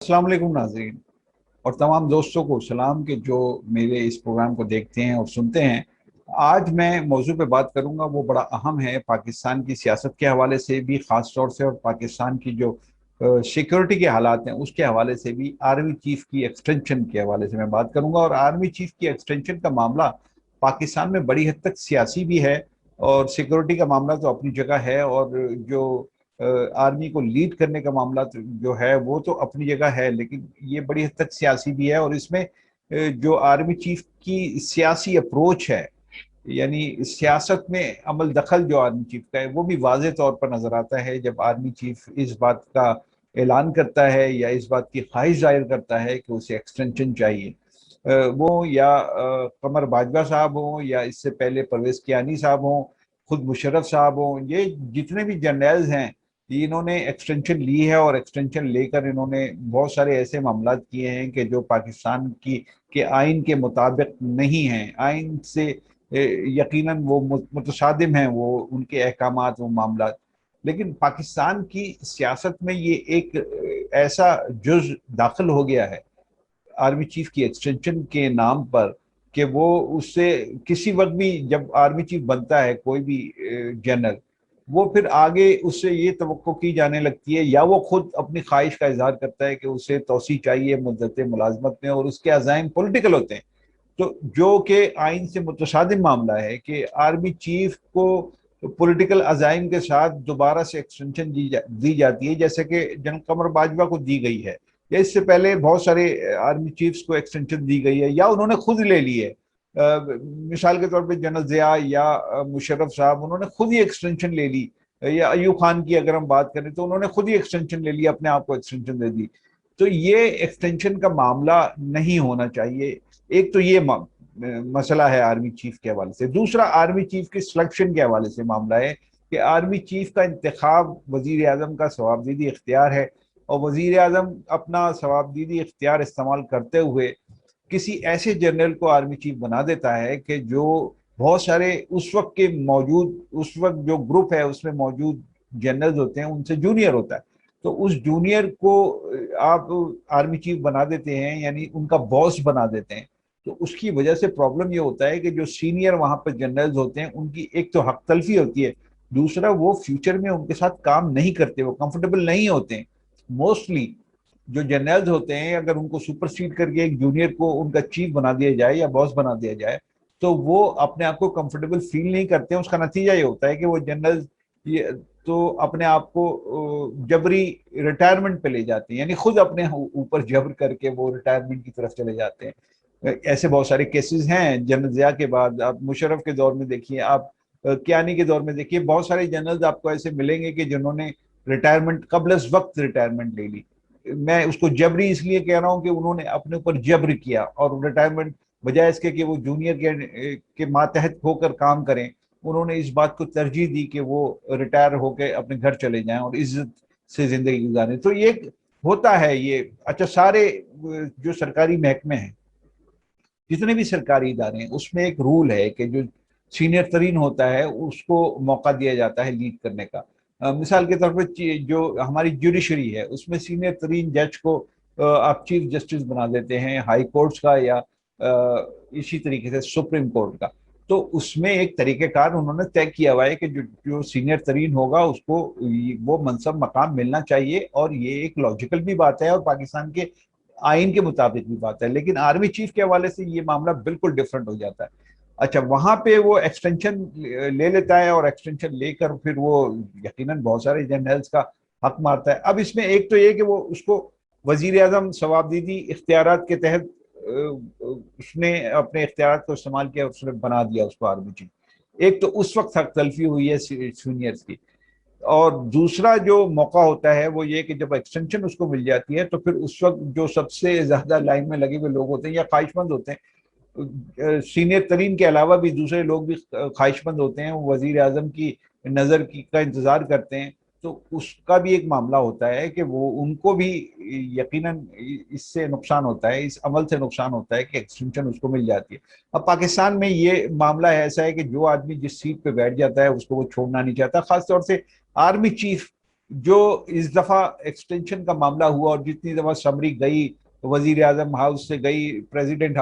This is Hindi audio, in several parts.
अस्सलाम वालेकुम नाज़रीन और तमाम दोस्तों को सलाम के जो मेरे इस प्रोग्राम को देखते हैं और सुनते हैं। आज मैं मौजू पे बात करूंगा, वो बड़ा अहम है पाकिस्तान की सियासत के हवाले से भी ख़ास तौर से, और पाकिस्तान की जो सिक्योरिटी के हालात हैं उसके हवाले से भी। आर्मी चीफ की एक्सटेंशन के हवाले से मैं बात करूंगा, और आर्मी चीफ की एक्सटेंशन का मामला पाकिस्तान में बड़ी हद तक सियासी भी है और सिक्योरिटी का मामला तो अपनी जगह है, और जो आर्मी को लीड करने का मामला तो जो है वो तो अपनी जगह है, लेकिन ये बड़ी हद तक सियासी भी है। और इसमें जो आर्मी चीफ की सियासी अप्रोच है, यानी सियासत में अमल दखल जो आर्मी चीफ का है, वो भी वाज़े तौर पर नजर आता है जब आर्मी चीफ इस बात का ऐलान करता है या इस बात की ख्वाहिश जाहिर करता है कि उसे एक्सटेंशन चाहिए। वो या कमर बाजवा साहब हों या इससे पहले परवेज कियानी साहब हों, खुद मुशर्रफ साहब हों, ये जितने भी जर्नल्स हैं इन्होंने एक्सटेंशन ली है, और एक्सटेंशन लेकर इन्होंने बहुत सारे ऐसे मामला किए हैं कि जो पाकिस्तान की के आइन के मुताबिक नहीं हैं। आइन से यकीनन वो मुतशादिम हैं, वो उनके अहकामात, वो मामला। लेकिन पाकिस्तान की सियासत में ये एक ऐसा जुज दाखिल हो गया है आर्मी चीफ की एक्सटेंशन के नाम पर, कि वो उससे किसी वक्त भी जब आर्मी चीफ बनता है कोई भी जनरल, वो फिर आगे उससे ये तवक्को की जाने लगती है, या वो खुद अपनी ख्वाहिश का इजहार करता है कि उसे तोसी चाहिए मुद्दत मुलाजमत में, और उसके अज़ाइम पॉलिटिकल होते हैं। तो जो कि आइन से मुतशादिम मामला है कि आर्मी चीफ को पॉलिटिकल अजाइम के साथ दोबारा से एक्सटेंशन दी जाती है, जैसे कि जनरल कमर बाजवा को दी गई है, या इससे पहले बहुत सारे आर्मी चीफ्स को एक्सटेंशन दी गई है, या उन्होंने खुद ले ली है। मिसाल के तौर पे जनरल ज़िया या मुशर्रफ साहब, उन्होंने खुद ही एक्सटेंशन ले ली। या अयूब खान की अगर हम बात करें तो उन्होंने खुद ही एक्सटेंशन ले ली, अपने आप को एक्सटेंशन दे दी। तो ये एक्सटेंशन का मामला नहीं होना चाहिए। एक तो ये मसला है आर्मी चीफ के हवाले से। दूसरा, आर्मी चीफ के सिलेक्शन के हवाले से मामला है कि आर्मी चीफ का इंतखाब वजीर आजम का सवाबदीदी इख्तियार है, और वजीर आजम अपना सवाबदीदी इख्तियार इस्तेमाल करते हुए किसी ऐसे जनरल को आर्मी चीफ बना देता है कि जो बहुत सारे उस वक्त के मौजूद, उस वक्त जो ग्रुप है उसमें मौजूद जनरल्स होते हैं उनसे जूनियर होता है। तो उस जूनियर को आप आर्मी चीफ बना देते हैं, यानी उनका बॉस बना देते हैं। तो उसकी वजह से प्रॉब्लम ये होता है कि जो सीनियर वहां पर जनरल्स होते हैं उनकी एक तो हक तलफी होती है, दूसरा वो फ्यूचर में उनके साथ काम नहीं करते, वो कंफर्टेबल नहीं होते हैं। मोस्टली जो जनरल्स होते हैं, अगर उनको सुपरसीड करके एक जूनियर को उनका चीफ बना दिया जाए या बॉस बना दिया जाए, तो वो अपने आप को कंफर्टेबल फील नहीं करते हैं। उसका नतीजा ये होता है कि वो जनरल ये तो अपने आप को जबरी रिटायरमेंट पे ले जाते हैं, यानी खुद अपने ऊपर जबर करके वो रिटायरमेंट की तरफ चले जाते हैं। ऐसे बहुत सारे केसेस हैं। जनरल जिया के बाद आप मुशर्रफ के दौर में देखिए, आप कियानी के दौर में देखिए, बहुत सारे जनरल्स आपको ऐसे मिलेंगे कि जिन्होंने रिटायरमेंट कबल वक्त रिटायरमेंट ले ली। मैं उसको जबरी इसलिए कह रहा हूँ कि उन्होंने अपने ऊपर जबर किया, और रिटायरमेंट बजाय इसके कि वो जूनियर के मातहत होकर काम करें, उन्होंने इस बात को तरजीह दी कि वो रिटायर होकर अपने घर चले जाएं और इज्जत से जिंदगी गुजारें। तो ये होता है ये। अच्छा, सारे जो सरकारी महकमे हैं, जितने भी सरकारी इदारे हैं, उसमें एक रूल है कि जो सीनियर तरीन होता है उसको मौका दिया जाता है लीड करने का। मिसाल के तौर पर जो हमारी जुडिशरी है उसमें सीनियर तरीन जज को आप चीफ जस्टिस बना देते हैं हाई कोर्ट्स का, या इसी तरीके से सुप्रीम कोर्ट का। तो उसमें एक तरीकेकार उन्होंने तय किया हुआ है कि जो जो सीनियर तरीन होगा उसको वो मनसब मकाम मिलना चाहिए, और ये एक लॉजिकल भी बात है और पाकिस्तान के आइन के मुताबिक भी बात है। लेकिन आर्मी चीफ के हवाले से ये मामला बिल्कुल डिफरेंट हो जाता है। अच्छा, वहां पे वो एक्सटेंशन ले लेता है, और एक्सटेंशन लेकर फिर वो यकीनन बहुत सारे जनरल्स का हक मारता है। अब इसमें एक तो ये कि वो उसको वजीर आजम सवाबदीदी इख्तियारात के तहत उसने अपने इख्तियारात को इस्तेमाल किया, उसने बना दिया उसको आर्मी चीफ। एक तो उस वक्त हक तलफी हुई है सीनियर्स की, और दूसरा जो मौका होता है वो ये कि जब एक्सटेंशन उसको मिल जाती है तो फिर उस वक्त जो सबसे ज्यादा लाइन में लगे हुए लोग होते हैं या ख्वाहिशमंद होते हैं, सीनियर तरीन के अलावा भी दूसरे लोग भी ख्वाहिशमंद होते हैं, वो वजीर आजम की नज़र की का इंतज़ार करते हैं। तो उसका भी एक मामला होता है कि वो उनको भी यकीनन इससे नुकसान होता है, इस अमल से नुकसान होता है कि एक्सटेंशन उसको मिल जाती है। अब पाकिस्तान में ये मामला ऐसा है कि जो आदमी जिस सीट पे बैठ जाता है उसको वो छोड़ना नहीं चाहता, खासतौर से आर्मी चीफ जो इस दफा एक्सटेंशन का मामला हुआ और जितनी दफा समरी गई, वजीर आजम हाउस से गई प्रेसिडेंट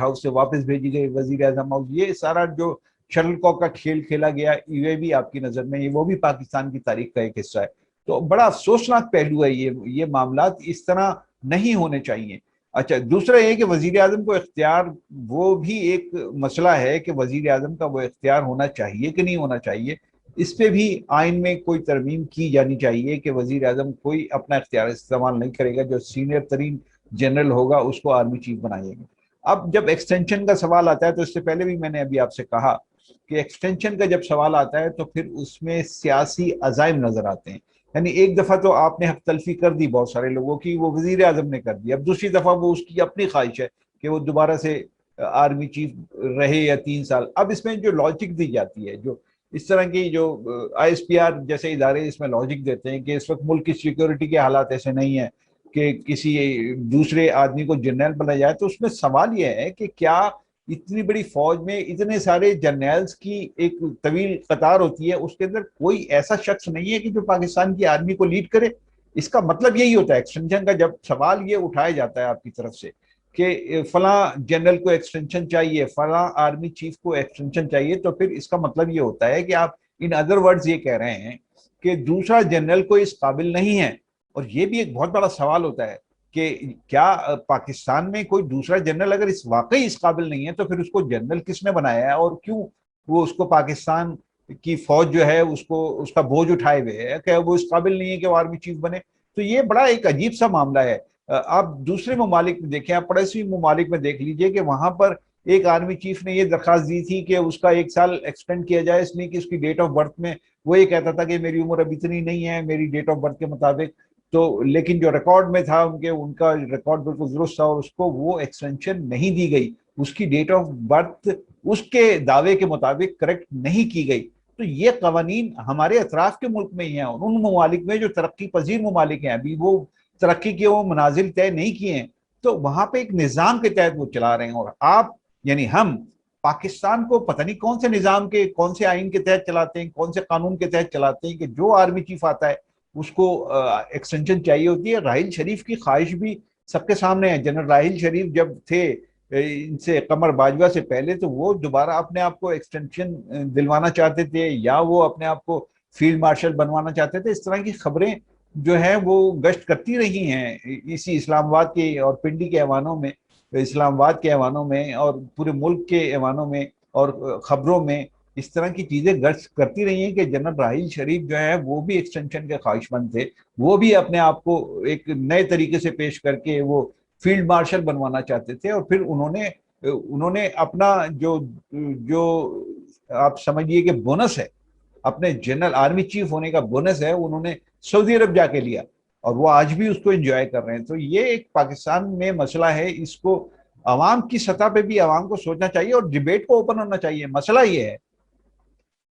हाउस से वापस भेजी गई वजीर आजम हाउस, ये सारा जो शटलकॉक का खेल खेला गया, ये भी आपकी नजर में, ये वो भी पाकिस्तान की तारीख का एक हिस्सा है। तो बड़ा अफसोसनाक पहलू है ये मामला इस तरह नहीं होने चाहिए। अच्छा, दूसरा ये कि वजीर आजम को इख्तियार, वो भी एक मसला है कि वजीर आजम का वो इख्तियार होना चाहिए कि नहीं होना चाहिए। इस पे भी आइन में कोई तरमीम की जानी चाहिए कि वजीर आजम कोई अपना इख्तियार इस्तेमाल नहीं करेगा, जो सीनियर तरीन जनरल होगा उसको आर्मी चीफ बनाएगा। अब जब एक्सटेंशन का सवाल आता है, तो इससे पहले भी मैंने अभी आपसे कहा कि एक्सटेंशन का जब सवाल आता है तो फिर उसमें सियासी अजाइम नजर आते हैं। यानी एक दफा तो आपने हक तलफी कर दी बहुत सारे लोगों की, वो वजीर आजम ने कर दी, अब दूसरी दफा वो उसकी अपनी ख्वाहिश है कि वो दोबारा से आर्मी चीफ रहे या 3 साल। अब इसमें जो लॉजिक दी जाती है, जो इस तरह की जो ISPR जैसे इदारे इसमें लॉजिक देते हैं कि इस वक्त मुल्क की सिक्योरिटी के हालात ऐसे नहीं है कि किसी दूसरे आदमी को जनरल बनाया जाए, तो उसमें सवाल यह है कि क्या इतनी बड़ी फौज में इतने सारे जर्नल्स की एक तवील कतार होती है, उसके अंदर कोई ऐसा शख्स नहीं है कि जो पाकिस्तान की आर्मी को लीड करे? इसका मतलब यही होता है एक्सटेंशन का, जब सवाल ये उठाया जाता है आपकी तरफ से कि फला जनरल को एक्सटेंशन चाहिए, फला आर्मी चीफ को एक्सटेंशन चाहिए, तो फिर इसका मतलब ये होता है कि आप इन अदर वर्ड्स ये कह रहे हैं कि दूसरा जनरल कोई इस काबिल नहीं है। और ये भी एक बहुत बड़ा सवाल होता है कि क्या पाकिस्तान में कोई दूसरा जनरल अगर इस वाकई इस काबिल नहीं है, तो फिर उसको जनरल किसने बनाया है और क्यों वो उसको पाकिस्तान की फौज जो है उसको उसका बोझ उठाए हुए है, क्या वो इस काबिल नहीं है कि वो आर्मी चीफ बने? तो ये बड़ा एक अजीब सा मामला है। आप दूसरे ममालिक में देखें, आप पड़ोसी ममालिक में देख लीजिए कि वहां पर एक आर्मी चीफ ने ये दरखास्त दी थी कि उसका 1 साल एक्सटेंड किया जाए, इसलिए कि उसकी डेट ऑफ बर्थ में वो ये कहता था कि मेरी उम्र अब इतनी नहीं है मेरी डेट ऑफ बर्थ के मुताबिक। तो लेकिन जो रिकॉर्ड में था उनका रिकॉर्ड बिल्कुल दुरुस्त था और उसको वो एक्सटेंशन नहीं दी गई, उसकी डेट ऑफ बर्थ उसके दावे के मुताबिक करेक्ट नहीं की गई। तो ये कवानीन हमारे अतराफ के मुल्क में ही हैं, उन ममालिक में जो तरक्की पजीर ममालिक हैं, अभी वो तरक्की के वो मनाजिल तय नहीं किए हैं, तो वहां पे एक निज़ाम के तहत वो चला रहे हैं। और आप यानी हम पाकिस्तान को पता नहीं कौन से निज़ाम के, कौन से आइन के तहत चलाते हैं, कौन से कानून के तहत चलाते हैं कि जो आर्मी चीफ आता है उसको एक्सटेंशन चाहिए होती है। राहिल शरीफ की ख्वाहिश भी सबके सामने है। जनरल राहिल शरीफ जब थे इनसे कमर बाजवा से पहले, तो वो दोबारा अपने आप को एक्सटेंशन दिलवाना चाहते थे या वो अपने आप को फील्ड मार्शल बनवाना चाहते थे। इस तरह की खबरें जो है वो गश्त करती रही हैं इसी इस्लामाबाद के और पिंडी के ऐवानों में, इस्लामाबाद के ऐवानों में और पूरे मुल्क के ऐवानों में और खबरों में इस तरह की चीजें गश्त करती रही हैं कि जनरल राहिल शरीफ जो है वो भी एक्सटेंशन के ख्वाहिशमंद थे, वो भी अपने आप को एक नए तरीके से पेश करके वो फील्ड मार्शल बनवाना चाहते थे। और फिर उन्होंने उन्होंने अपना जो जो आप समझिए कि बोनस है, अपने जनरल आर्मी चीफ होने का बोनस है, उन्होंने सऊदी अरब जाके लिया और वो आज भी उसको एंजॉय कर रहे हैं। तो ये एक पाकिस्तान में मसला है, इसको अवाम की सतह पे भी अवाम को सोचना चाहिए और डिबेट को ओपन होना चाहिए। मसला ये है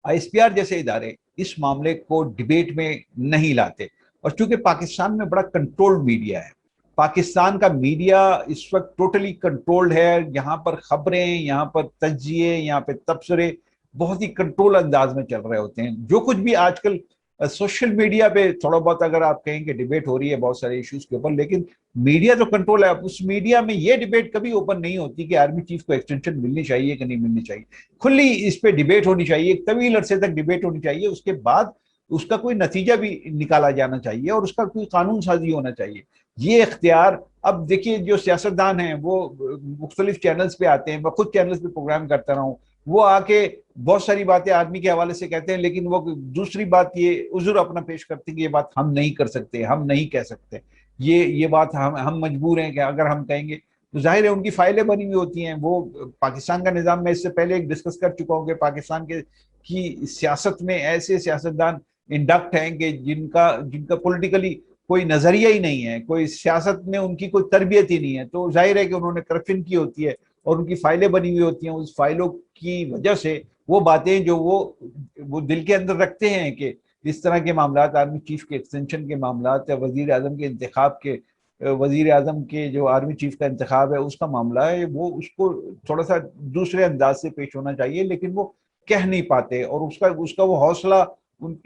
ISPR जैसे इदारे इस मामले को डिबेट में नहीं लाते, और चूंकि पाकिस्तान में बड़ा कंट्रोल्ड मीडिया है, पाकिस्तान का मीडिया इस वक्त टोटली कंट्रोल्ड है। यहाँ पर खबरें, यहाँ पर तज्जिए, यहाँ पे तबसरे बहुत ही कंट्रोल अंदाज में चल रहे होते हैं। जो कुछ भी आजकल सोशल मीडिया पे थोड़ा बहुत अगर आप कहें कि डिबेट हो रही है बहुत सारे इश्यूज के ऊपर, लेकिन मीडिया जो कंट्रोल है, उस मीडिया में ये डिबेट कभी ओपन नहीं होती कि आर्मी चीफ को एक्सटेंशन मिलनी चाहिए कि नहीं मिलनी चाहिए। खुली इस पे डिबेट होनी चाहिए, एक तवील अरसे तक डिबेट होनी चाहिए, उसके बाद उसका कोई नतीजा भी निकाला जाना चाहिए और उसका कोई कानून साजी होना चाहिए। ये इख्तियार, अब देखिए जो सियासतदान हैं वो मुख्तलिफ चैनल्स पे आते हैं, मैं खुद चैनल्स पे प्रोग्राम करता रहा हूँ, वो आके बहुत सारी बातें आर्मी के हवाले से कहते हैं, लेकिन वो दूसरी बात ये उजुर अपना पेश करते हैं कि ये बात हम नहीं कर सकते, हम नहीं कह सकते, ये बात हम मजबूर हैं कि अगर हम कहेंगे तो जाहिर है उनकी फाइलें बनी हुई होती हैं। वो पाकिस्तान का निज़ाम, मैं इससे पहले एक डिस्कस कर चुका हूँ कि पाकिस्तान के की सियासत में ऐसे सियासतदान इंडक्ट हैं कि जिनका जिनका पॉलिटिकली कोई नजरिया ही नहीं है, कोई सियासत में उनकी कोई तरबियत ही नहीं है। तो जाहिर है कि उन्होंने करप्शन की होती है और उनकी फाइलें बनी हुई होती हैं, उस फाइलों की वजह से वो बातें जो वो दिल के अंदर रखते हैं कि इस तरह के मामला, आर्मी चीफ के एक्सटेंशन के मामला या वजीर आजम के इंतखाब के, वजीर आजम के जो आर्मी चीफ का इंतखाब है उसका मामला है, वो उसको थोड़ा सा दूसरे अंदाज से पेश होना चाहिए, लेकिन वो कह नहीं पाते और उसका उसका वो हौसला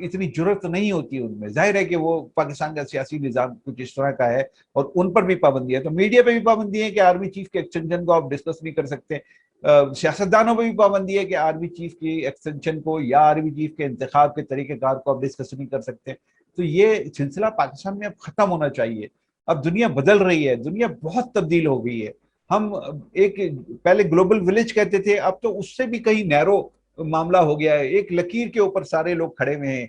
इतनी जरूरत नहीं होती उनमें। जाहिर है कि वो पाकिस्तान का सियासी निज़ाम कुछ इस तरह का है और उन पर भी पाबंदी है। तो मीडिया पे भी पाबंदी है कि आर्मी चीफ के एक्सटेंशन को आप डिस्कस नहीं कर सकते। सियासतदानों पर भी पाबंदी है कि आर्मी चीफ की एक्सटेंशन को या आर्मी चीफ के इंतखाब के तरीकेकार को आप डिस्कस नहीं कर सकते। तो ये सिलसिला पाकिस्तान में अब खत्म होना चाहिए। अब दुनिया बदल रही है, दुनिया बहुत तब्दील हो गई है। हम एक पहले ग्लोबल विलेज कहते थे, अब तो उससे भी कहीं नैरो मामला हो गया है। एक लकीर के ऊपर सारे लोग खड़े हुए हैं,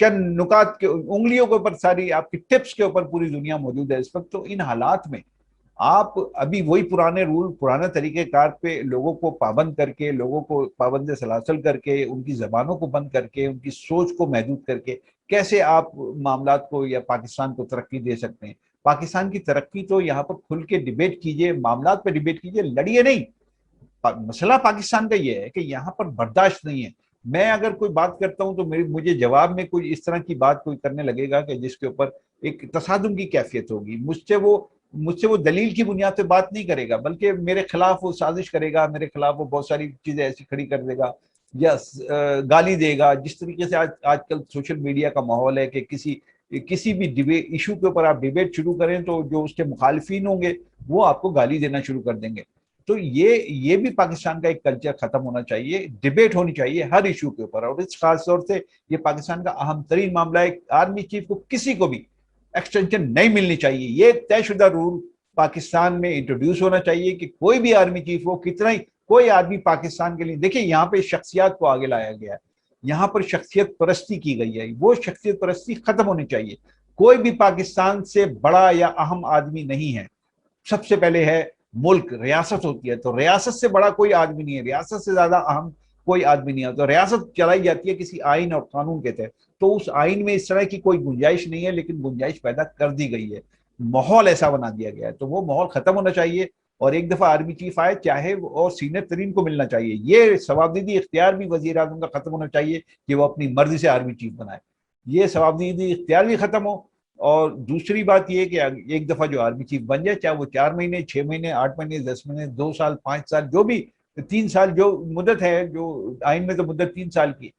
चंद नुकात के उंगलियों के ऊपर सारी आपकी टिप्स के ऊपर पूरी दुनिया मौजूद है इस वक्त। तो इन हालात में आप अभी वही पुराने रूल, पुराने तरीके कार पे लोगों को पाबंद करके, लोगों को पाबंद सलासल करके, उनकी जबानों को बंद करके, उनकी सोच को महदूद करके कैसे आप मामलात को या पाकिस्तान को तरक्की दे सकते हैं? पाकिस्तान की तरक्की तो यहाँ पर खुल के डिबेट कीजिए, मामलात पे डिबेट कीजिए, लड़िए नहीं। मसला पाकिस्तान का ये है कि यहाँ पर बर्दाश्त नहीं है। मैं अगर कोई बात करता हूं तो मुझे जवाब में कोई इस तरह की बात कोई करने लगेगा कि जिसके ऊपर एक तसादुम की कैफियत होगी। मुझसे वो दलील की बुनियाद पे बात नहीं करेगा, बल्कि मेरे खिलाफ वो साजिश करेगा, मेरे खिलाफ वो बहुत सारी चीजें ऐसी खड़ी कर देगा या गाली देगा। जिस तरीके से आजकल सोशल मीडिया का माहौल है कि किसी भी डिबेट इशू के ऊपर आप डिबेट शुरू करें तो जो उसके मुखालिफिन होंगे वो आपको गाली देना शुरू कर देंगे। तो ये भी पाकिस्तान का एक कल्चर खत्म होना चाहिए। डिबेट होनी चाहिए हर इशू के ऊपर, और इस खास तौर से ये पाकिस्तान का अहम तरीन मामला है। आर्मी चीफ को किसी को भी एक्सटेंशन नहीं मिलनी चाहिए। ये तयशुदा रूल पाकिस्तान में इंट्रोड्यूस होना चाहिए कि कोई भी आर्मी चीफ हो, कितना ही कोई आदमी पाकिस्तान के लिए, देखिए यहाँ पे शख्सियत को आगे लाया गया है, यहाँ पर शख्सियत परस्ती की गई है, वो शख्सियत परस्ती खत्म होनी चाहिए। कोई भी पाकिस्तान से बड़ा या अहम आदमी नहीं है। सबसे पहले है मुल्क, रियासत होती है, तो रियासत से बड़ा कोई आदमी नहीं है, रियासत से ज्यादा अहम कोई आदमी नहीं है। तो रियासत चलाई जाती है किसी आइन और कानून के तहत, तो उस आइन में इस तरह की कोई गुंजाइश नहीं है, लेकिन गुंजाइश पैदा कर दी गई है, माहौल ऐसा बना दिया गया है। तो वो माहौल खत्म होना चाहिए और एक दफा आर्मी चीफ आए चाहे, और सीनियर तरीन को मिलना चाहिए। ये सवाबदीदी इख्तियार भी वजीर आजम का खत्म होना चाहिए कि वो अपनी मर्जी से आर्मी चीफ बनाए। ये सवाबदीदी इख्तियार भी खत्म हो। और दूसरी बात यह कि एक दफा जो आर्मी चीफ बन जाए, चाहे वो 4 महीने, 6 महीने, 8 महीने, 10 महीने, 2 साल, 5 साल, जो भी 3 साल जो मुद्दत है, जो आइन में तो मुद्दत 3 साल की,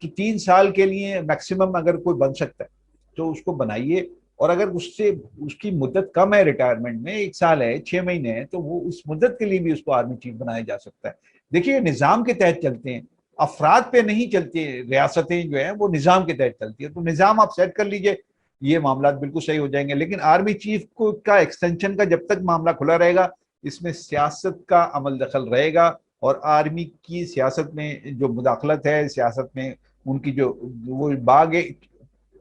तो 3 साल के लिए मैक्सिमम अगर कोई बन सकता है तो उसको बनाइए। और अगर उससे उसकी मुद्दत कम है, रिटायरमेंट में 1 साल है, 6 महीने है, तो वो उस मुद्दत के लिए भी उसको आर्मी चीफ बनाया जा सकता है। देखिए निज़ाम के तहत चलते हैं, अफराद पे नहीं चलती। रियासतें जो है वो निज़ाम के तहत चलती है, तो निज़ाम आप सेट कर लीजिए, ये मामला बिल्कुल सही हो जाएंगे। लेकिन आर्मी चीफ को का एक्सटेंशन का जब तक मामला खुला रहेगा, इसमें सियासत का अमल दखल रहेगा, और आर्मी की सियासत में जो मुदाखलत है, सियासत में उनकी जो वो बाग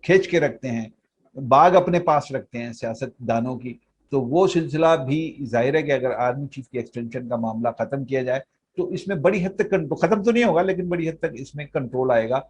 खींच के रखते हैं, बाग अपने पास रखते हैं सियासतदानों की, तो वो सिलसिला भी जाहिर है कि अगर आर्मी चीफ की एक्सटेंशन का मामला खत्म किया जाए तो इसमें बड़ी हद तक खत्म तो नहीं होगा, लेकिन बड़ी हद तक इसमें कंट्रोल आएगा।